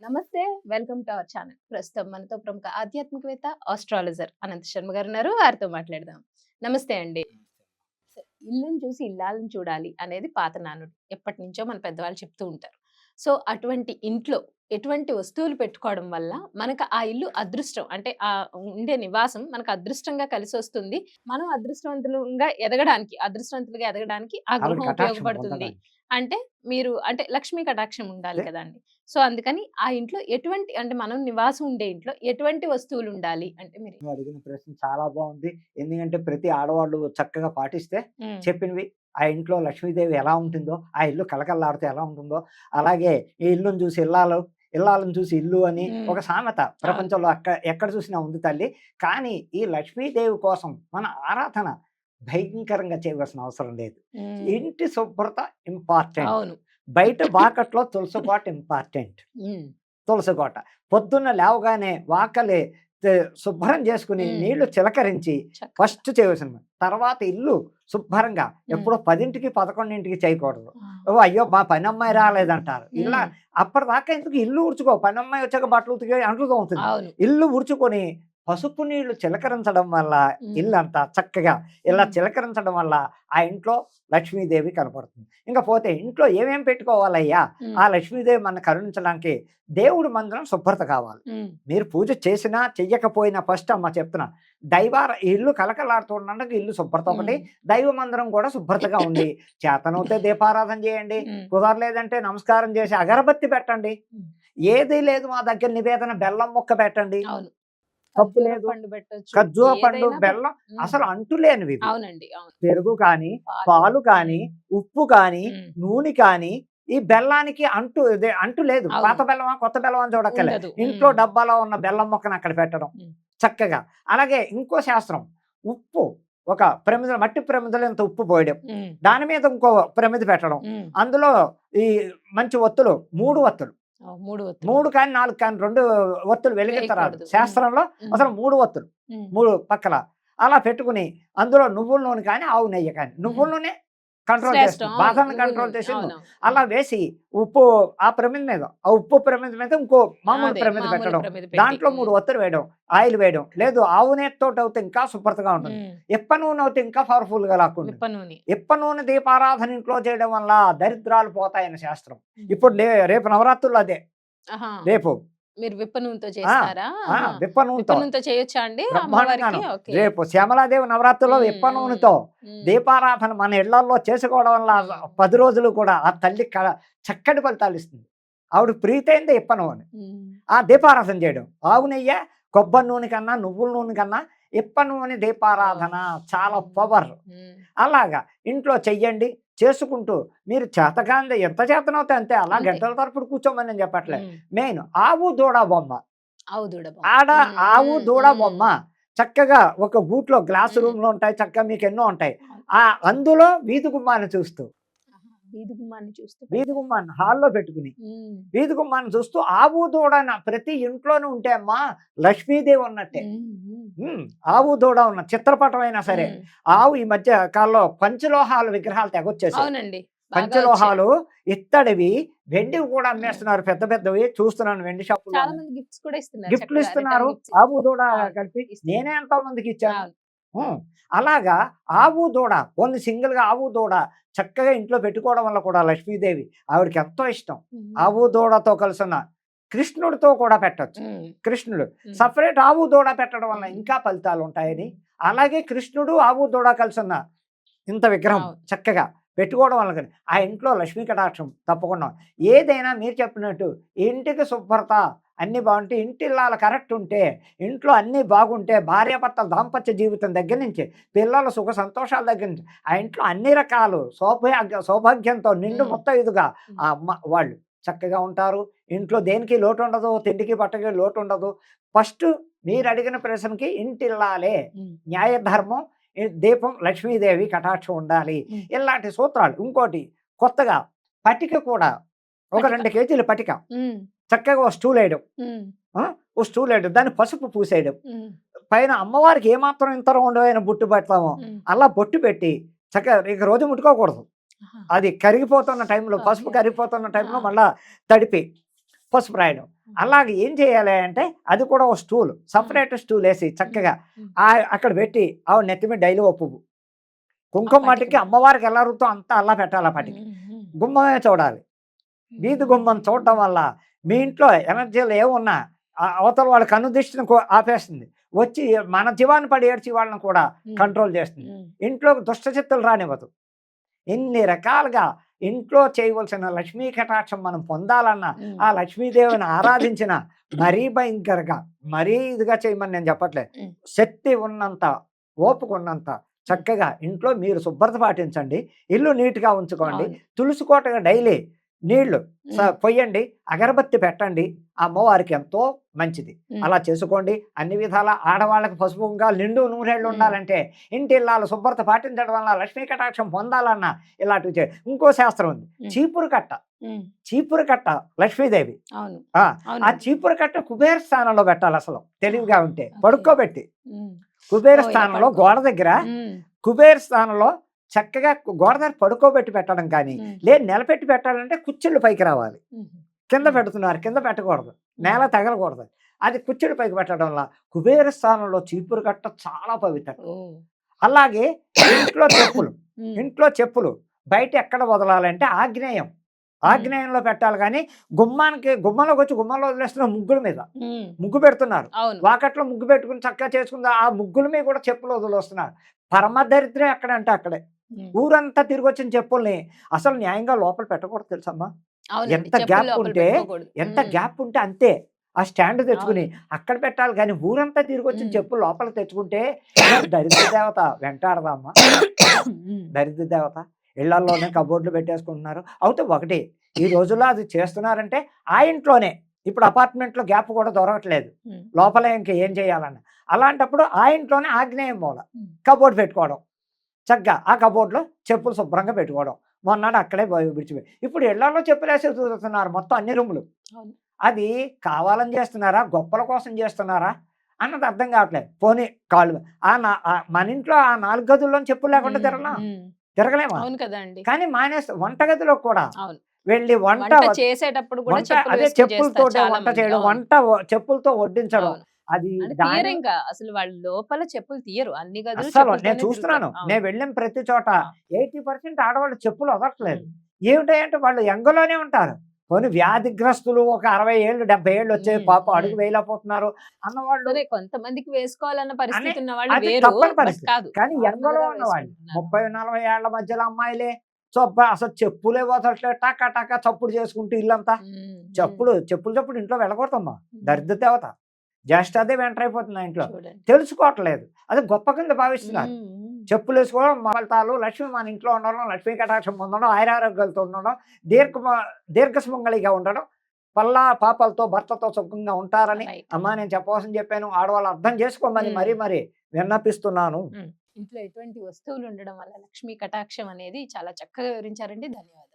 నమస్తే. Welcome to our channel. ప్రస్తుతం మనతో ప్రముఖ ఆధ్యాత్మికవేత్త, ఆస్ట్రాలజర్ అనంత శర్మ గారున్నారు. వారితో మాట్లాడదాం. నమస్తే అండి. ఇల్లుని చూసి ఇల్లాలని చూడాలి అనేది పాత నానుడి. ఎప్పటినుంచో మన పెద్దవాళ్ళు చెప్తూ ఉంటారు. సో, అటువంటి ఇంట్లో ఎటువంటి వస్తువులు పెట్టుకోవడం వల్ల మనకు ఆ ఇల్లు అదృష్టం అంటే ఉండే నివాసం మనకు అదృష్టంగా కలిసొస్తుంది. మనం అదృష్టవంతులుగా ఎదగడానికి ఆ ఆవిడ గృహం కటాక్షం ఉపయోగపడుతుంది. పొందడానికి. అంటే అంటే లక్ష్మీ కటాక్షం ఉండాలి అదే కదండీ! సో, అందుకని ఆ ఇంట్లో ఎటువంటి అంటే మనం నివాసం ఉండే ఇంట్లో ఎటువంటి వస్తువులుండాలి అంటే మీరు నువ్వు అడిగిన ప్రశ్న చాలా బావుంది. ఎందుకంటే ప్రతి ఆడవాళ్ళు చక్కగా పాటిస్తే హ్మ్. చెప్పినవి ఆ ఇంట్లో లక్ష్మీదేవి ఎలా ఉంటుందో, ఆ ఇల్లు కళకళలాడితే ఎలా ఉంటుందో, అలాగే ఈ ఇల్లుని చూసి ఇల్లాలు, ఇల్లాలను చూసి ఇల్లు అని హ్మ్. ఒక సామెత అవును. ప్రపంచంలో ఎక్కడ చూసినా ఉంది తల్లి. కానీ ఈ లక్ష్మీదేవి కోసం మన ఆరాధన భయంకరంగా చేయవలసిన అవసరం లేదు. హ్మ్. ఇంటి శుభ్రత ఇంపార్టెంట్. అవును. బయట బాకట్లో తులసి కోట ఇంపార్టెంట్. హ్మ్. తులసి కోట. పొద్దున్న లేవగానే వాకలి తే శుభ్రం చేసుకొని హ్మ్. నీళ్లు చిలకరించి చక్కగా. ఫస్ట్ చేయవలసింది. తర్వాత ఇల్లు శుభ్రంగా హ్మ్. ఎప్పుడో 10కి 11కి చేయకూడదు. ఆ! ఓ అయ్యో! మా పనమ్మాయి రాలేదంటారు. ఇలా హ్మ్. అప్పటిదాకా ఎందుకు ఇల్లు ఊడ్చుకో. పనమ్మాయి వచ్చాక బట్టలు ఉతికి అంట్లు తోముతుంది. అవును. ఇల్లు ఊడ్చుకొని పసుపు నీళ్లు చిలకరించడం వల్ల హ్మ్. ఇల్లంతా చక్కగా ఇలా హ్మ్. చిలకరించడం వల్ల ఆ ఇంట్లో లక్ష్మీదేవి కనపడుతుంది. ఇంక పోతే ఇంట్లో ఏమేం పెట్టుకోవాలయ్యా? హ్మ్. ఆ లక్ష్మీదేవి మనల్ని కరుణించడానికి దేవుడి మందిరం శుభ్రత కావాలి. హ్మ్. మీరు పూజ చేసినా, చెయ్యకపోయినా ఫస్ట్ అమ్మ చెప్తున్నా. ఇల్లు కళకళలాడుతూ ఉండడానికి ఇల్లు శుభ్రత ఒకటి, హ్మ్. దైవ మందిరం కూడా శుభ్రతగా ఉండి, చేతనవుతే దీపారాధన చేయండి. హ్మ్. కుదరలేదంటే నమస్కారం చేసి అగరబత్తి పెట్టండి. హ్మ్. ఏదీ లేదు మా దగ్గర నివేదన బెల్లం ముక్క పెట్టండి. అవును. తప్పు ఖర్జూర లేదు. పండు పెట్టొచ్చు. ఖర్జూర పండు, ఏదైనా బెల్లం హ్మ్. అసలు అంటులేనివివి. అవునండి. అవును. పెరుగు కానీ, పాలు. పాలు కానీ, హ్మ్. ఉప్పు కానీ, హ్మ్. నూనె కానీ, ఈ బెల్లానికి అంటు లేదు. పాత అవును. బెల్లమా, కొత్త బెల్లమా అని చూడక్కర్లే. ఉండదు. ఇంట్లో హ్మ్. డబ్బాలో ఉన్న బెల్లం ముక్కను అక్కడ పెట్టడం హ్మ్. చక్కగా. అలాగే ఇంకో శాస్త్రం ఉప్పు ఒక ప్రమిద మట్టి ప్రమిదలో ఇంత ఉప్పు పోయడం. హ్మ్. దాని మీద ఇంకో ప్రమిద పెట్టడం. హ్మ్. అందులో ఈ మంచి ఒత్తులు 3 ఒత్తులు. 3 ఒత్తులు. 3 కానీ, 4 కానీ 2 ఒత్తులు వెలిగించరాదు. వేయకూడదు. హ్మ్. శాస్త్రంలో హ్మ్. అసలు 3 ఒత్తులు. హ్మ్. 3 పక్కల. అలా పెట్టుకుని అందులో నువ్వుల నూనె కానీ, ఆవు నెయ్యి కానీ. హ్మ్. నువ్వుల నూనె కంట్రోల్ శ్రేష్టం. చేస్తుంది. అవును. బాధను నువ్వుల కంట్రోల్ నూనె. చేసేది నువ్వు. అవునవును. అలా హ్మ్. వేసి ఉప్పు ఆ ప్రమిద మీద, ఆ ఉప్పు ప్రమిద మీద ఇంకో మామూలు అదే ప్రమిద మామూలు పెట్టడం. ప్రమిద పెట్టి. దాంట్లో 3 హ్మ్. ఒత్తులు వేయడం. ఆయిల్ వేయడం. లేదు ఆవు నెయ్యితోటి అవుతే ఇంకా శుభ్రతగా ఉంటుంది. హ్మ్. ఇప్ప నూనె అవుతే ఇంకా పవర్‌ఫుల్‌గా లాక్కుంటుంది. విప్ప నూనె. ఇప్ప నూనె దీపారాధన ఇంట్లో చేయడం వల్ల దరిద్రాలు పోతాయని శాస్త్రం. ఇప్పుడు హ్మ్. రేపు నవరాత్రులు అదే. ఆహా! రేపు. మీరు విప్ప నూనెతో ఆ! చేస్తారా? ఆ! ఆహా! విప్ప విప్ప నూనెతో. నూనెతో చేయొచ్చా అండి అమ్మవారికి? బ్రహ్మాండంగాను. ఓకే. రేపు శ్యామలాదేవి నవరాత్రుల్లో హ్మ్. విప్ప హ్మ్. నూనెతో హ్మ్. దీపారాధన మన ఇళ్లల్లో చేసుకోవడం వల్ల హ్మ్. 10 రోజులు కూడా ఆ తల్లి చక్కటి ఫలితాలిస్తుంది. ఆవిడ ప్రీతయిందే ఇప్ప నూనె. హ్మ్. ఆ దీపారాధన చేయడం. ఆవు నెయ్య, కొబ్బరి నూనె కన్నా, నువ్వుల నూనె కన్నా ఇప్ప నూనె ఓహ్! దీపారాధన చాలా హ్మ్. పవర్. హ్మ్. అలాగా ఇంట్లో చెయ్యండి. చేసుకుంటూ మీరు చేతకానిది ఎంత చేతనవుతే అంతే. అలా అంతే. గంటల తరబడి కూర్చోమని నేను చెప్పట్లే. హ్మ్. మెయిన్ ఆవు, దూడ బొమ్మ. ఆవు దూడ బొమ్మ. ఆడ, హ్మ్. ఆవు, హ్మ్. దూడ బొమ్మ. హ్మ్. చక్కగా ఒక గూట్లో గ్లాస్ హ్మ్. రూమ్‌లో ఉంటాయి. చక్కగా మీకెన్నో ఉంటాయి. అవును. అందులో వీధి గుమ్మాన్ని చూస్తూ, ఆహా! వీధి గుమ్మాన్ని చూస్తూ వీధి పెడతారు. గుమ్మాన్ని హాల్‌లో పెట్టుకుని, హ్మ్. వీధి గుమ్మాన్ని చూస్తూ ఆవు, దూడన ప్రతి ఇంట్లోనూ ఉంటే అమ్మా లక్ష్మీదేవి ఉన్నట్టే. హ్మ్. హ్మ్. హ్మ్. ఆవు, దూడ ఉన్న చిత్రపటమైనా సరే. హ్మ్. ఆవు ఈ మధ్య కాలంలో పంచలోహాల విగ్రహాలు తెగొచ్చేసాయి. అవునండి. బాగా వచ్చాయి. పంచలోహాలు ఇత్తడివి, వెండివి కూడా హ్మ్. అమ్మేస్తున్నారు పెద్ద పెద్దవి చూస్తున్నాను వెండి చాలా షాపుల్లోను. మంది గిఫ్ట్స్ కూడా ఇస్తున్నారు గిఫ్ట్‌లు చక్కగా రిటర్న్ ఇస్తున్నారు. గిఫ్ట్స్. ఆవు, దూడ అవును. కలిపి. ఇస్తున్నారు. నేనే ఎంతో మందికిచ్చాను. అవును. హ్మ్. అలాగా ఆవు, దూడ ఓన్లీ సింగిల్‌గా ఆవు, దూడ చక్కగా ఇంట్లో పెట్టుకోవడం వల్ల కూడా లక్ష్మీదేవి ఆవిడకి ఎంతో ఇష్టం. హ్మ్. ఆవు, దూడతో కలిసున్న కృష్ణుడితో కూడా పెట్టొచ్చు. హ్మ్. కృష్ణుడు హ్మ్. సెపరేట్ ఆవు, దూడ పెట్టడం వల్ల హ్మ్. ఇంకా ఫలితాలుంటాయని. హ్మ్. అలాగే కృష్ణుడు, ఆవు, దూడ కలిసున్న ఇంత విగ్రహం అవును. చక్కగా పెట్టుకోవడం వల్ల కానీ ఆ ఇంట్లో లక్ష్మీ కటాక్షం తప్పకుండా. ఏదైనా మీరు చెప్పినట్టు ఇంటికి శుభ్రత అన్నీ బాగుంటే, ఇంటిల్లాలు కరెక్ట్ ఉంటే, ఇంట్లో అన్నీ బాగుంటే, భార్యాభర్తల దాంపత్య జీవితం దగ్గర నుంచి, పిల్లల సుఖ సంతోషాల దగ్గర నుంచి, ఆ ఇంట్లో అన్ని రకాలు సౌభాగ్యంతో నిండు హ్మ్. ముత్తయిదుగా హ్మ్. ఆ అమ్మ వాళ్ళు చక్కగా ఉంటారు. ఇంట్లో దేనికి లోటు ఉండదు. తిండికి బట్టకి లోటు ఉండదు. ఫస్ట్ మీరు అడిగిన ప్రశ్నకి ఇంటిల్లాలే హ్మ్. న్యాయ ధర్మం దీపం లక్ష్మీదేవి కటాక్షం ఉండాలి. హ్మ్. ఇలాంటి సూత్రాలు. ఇంకోటి కొత్తగా పటిక కూడా ఒక పటిక. 2 కేజీల పటిక హ్మ్. చక్కగా ఓ స్టూలేయడం. హ్మ్. ఆ! ఓ స్టూలేయడం. దాన్ని పసుపు పూసేయడం. హ్మ్. పైన అమ్మవారికి ఏమాత్రం ఇంత రౌండయిన బొట్టు పెడతామో హ్మ్. అలా బొట్టు పెట్టి చక్కగా ఇక రోజు ముట్టుకోకూడదు. ఆహా! అది కరిగిపోతున్న టైంలో పసుపు ఓకే. ఓకే. కరిగిపోతున్న ఆ! టైంలో మళ్ళా తడిపి పసుపు రాయడం. అలాగే ఏం చేయాలి అంటే అది కూడా ఒక స్టూల్, సపరేట్ స్టూల్ వేసి చక్కగా అక్కడ పెట్టి ఆవిడ నెత్తి మీద డైలీ ఓ పువ్వు, కుంకుమ మట్టికి అమ్మవారికి ఎలా రుతో అంతా అలా పెట్టాలి. ఆ పటికి గుమ్మమే చూడాలి. వీధి గుమ్మం చూడటం వల్ల మీ ఇంట్లో ఎనర్జీలు ఏమున్నా అవతల వాళ్ళ కన్ను దృష్టిని ఆపేస్తుంది, వచ్చి మన జీవాన్ని పడి ఏడ్చి వాళ్ళని కూడా కంట్రోల్ చేస్తుంది, ఇంట్లోకి దుష్టచిత్తులు రానివ్వదు. ఇన్ని రకాలుగా ఇంట్లో చేయవలసిన లక్ష్మీ కటాక్షం మనం పొందాలన్నా ఆ లక్ష్మీదేవిని ఆరాధించిన మరీ భయంకరంగా మరీ ఇదిగా చేయమని నేను చెప్పట్లేదు. శక్తి ఉన్నంత ఓపిక ఉన్నంత చక్కగా ఇంట్లో మీరు శుభ్రత పాటించండి, ఇల్లు నీట్గా ఉంచుకోండి, తులసి కోటగా డైలీ నీళ్లు పొయ్యండి, అగరబత్తి పెట్టండి, అమ్మవారికి ఎంతో మంచిది. అలా చేసుకోండి. అన్ని విధాల ఆడవాళ్ళకి పసుపుగా నిండు నూరేళ్ళు ఉండాలంటే ఇంటి ఇళ్ళాలు శుభ్రత పాటించడం వల్ల లక్ష్మీ కటాక్షం పొందాలన్నా ఇలాంటివి ఇంకో శాస్త్రం ఉంది, చీపురు కట్ట. చీపురు కట్ట లక్ష్మీదేవి. ఆ చీపురు కట్ట కుబేర స్థానంలో పెట్టాలి. అసలు తెలివిగా ఉంటే పడుకోబెట్టి కుబేర స్థానంలో గోడ దగ్గర కుబేర స్థానంలో చక్కగా గోడ దగ్గర పడుకోబెట్టి పెట్టడం కానీ, లేదు నిలబెట్టి పెట్టాలంటే కుర్చీళ్ళు పైకి రావాలి. కింద పెడుతున్నారు, కింద పెట్టకూడదు, నేల తగలకూడదు. అది కుర్చీళ్ళు పైకి పెట్టడం వల్ల కుబేర స్థానంలో చీపురు కట్ట చాలా పవిత్రం. అలాగే ఇంట్లో చెప్పులు బయట ఎక్కడ వదలాలంటే ఆగ్నేయంలో పెట్టాలి. కానీ గుమ్మంలోకి వచ్చి గుమ్మంలో వదిలేస్తున్న ముగ్గుల మీద ముగ్గు పెడుతున్నారు, వాకట్లో ముగ్గు పెట్టుకుని చక్కగా చేసుకుంది, ఆ ముగ్గుల మీద కూడా చెప్పులు వదిలేస్తున్నారు. పరమదరిద్రం ఎక్కడంటే అక్కడే. ఊరంతా తిరిగి వచ్చిన చెప్పుల్ని అసలు న్యాయంగా లోపల పెట్టకూడదు తెలుసమ్మా. ఎంత గ్యాప్ ఉంటే అంతే ఆ స్టాండ్ తెచ్చుకుని అక్కడ పెట్టాలి. కానీ ఊరంతా తిరిగి వచ్చిన చెప్పులు లోపల తెచ్చుకుంటే దరిద్ర దేవత వెంటాడదమ్మా. దరిద్ర దేవత ఇళ్లలోనే కబోర్డులు పెట్టేసుకుంటున్నారు. అయితే ఒకటి ఈ రోజుల్లో అది చేస్తున్నారంటే ఆ ఇంట్లోనే, ఇప్పుడు అపార్ట్మెంట్లో గ్యాప్ కూడా దొరకట్లేదు లోపల ఇంకా ఏం చేయాలన్న. అలాంటప్పుడు ఆ ఇంట్లోనే ఆగ్నేయం మూల కబోర్డు పెట్టుకోవడం, చక్కగా ఆ కబోర్డులో చెప్పులు శుభ్రంగా పెట్టుకోవడం. మొన్నటి అక్కడే విడిచిపోయి ఇప్పుడు ఇళ్లలో చెప్పులు వేసి చూస్తున్నారు మొత్తం అన్ని రూములు. అది కావాలని చేస్తున్నారా, గొప్పల కోసం చేస్తున్నారా అన్నది అర్థం కావట్లేదు. పోనీ కాళ్ళు మన ఇంట్లో ఆ 4 గదుల్లో చెప్పులు లేకుండా తిరగలేమా? కానీ మానేస్తే వంటగదిలో కూడా వెళ్ళి వంట చేసేటప్పుడు అదే చెప్పులతో వంట చేయడం, వంట చెప్పులతో వడ్డించడం. అది అసలు వాళ్ళు లోపల చెప్పులు తీయరు. అన్ని అసలు నేను చూస్తున్నాను, నేను వెళ్ళిన ప్రతి చోట 80% ఆడవాళ్ళు చెప్పులు వదలట్లేదు. ఏమిటంటే వాళ్ళు ఎంగలోనే ఉంటారు. కొన్ని వ్యాధిగ్రస్తులు ఒక 60 ఏళ్ళు 70 ఏళ్ళు వచ్చే పాప అడుగు వేయలేకపోతున్నారు అన్నవాళ్ళు, కొంతమందికి వేసుకోవాలన్న పరిస్థితి ఉన్న వాళ్ళు తప్పని పరిస్థితి. కానీ ఎంగలో ఉన్నవాళ్ళు 30-40 ఏళ్ల మధ్యలో అమ్మాయిలే అసలు చెప్పులే వదలట్లేదు, టకా టకా చప్పుడు చేసుకుంటూ ఇల్లంతా చెప్పులు ఇంట్లో వెళ్ళకూడదమ్మా. దరిద్ర దేవత జ్యేష్ఠాదేవి ఎంటర్ అయిపోతుంది ఆ ఇంట్లో. తెలుసుకోవట్లేదు, అది గొప్ప కింద భావిస్తున్నారు. చెప్పులు వేసుకోవడం ఫలితాలు, లక్ష్మి మన ఇంట్లో ఉండడం, లక్ష్మీ కటాక్షం పొందడం, ఆయురారోగ్యాలతో ఉండడం, దీర్ఘసుమంగళిగా ఉండడం, పాపాలతో భర్తతో సుఖంగా ఉంటారని అమ్మా నేను చెప్పవలసిన చెప్పాను. ఆడవాళ్ళు అర్థం చేసుకోమని మరీ విన్నపిస్తున్నాను. ఇంట్లో ఎటువంటి వస్తువులు ఉండడం వల్ల లక్ష్మీ కటాక్షం అనేది చాలా చక్కగా వివరించారండి. ధన్యవాదాలు.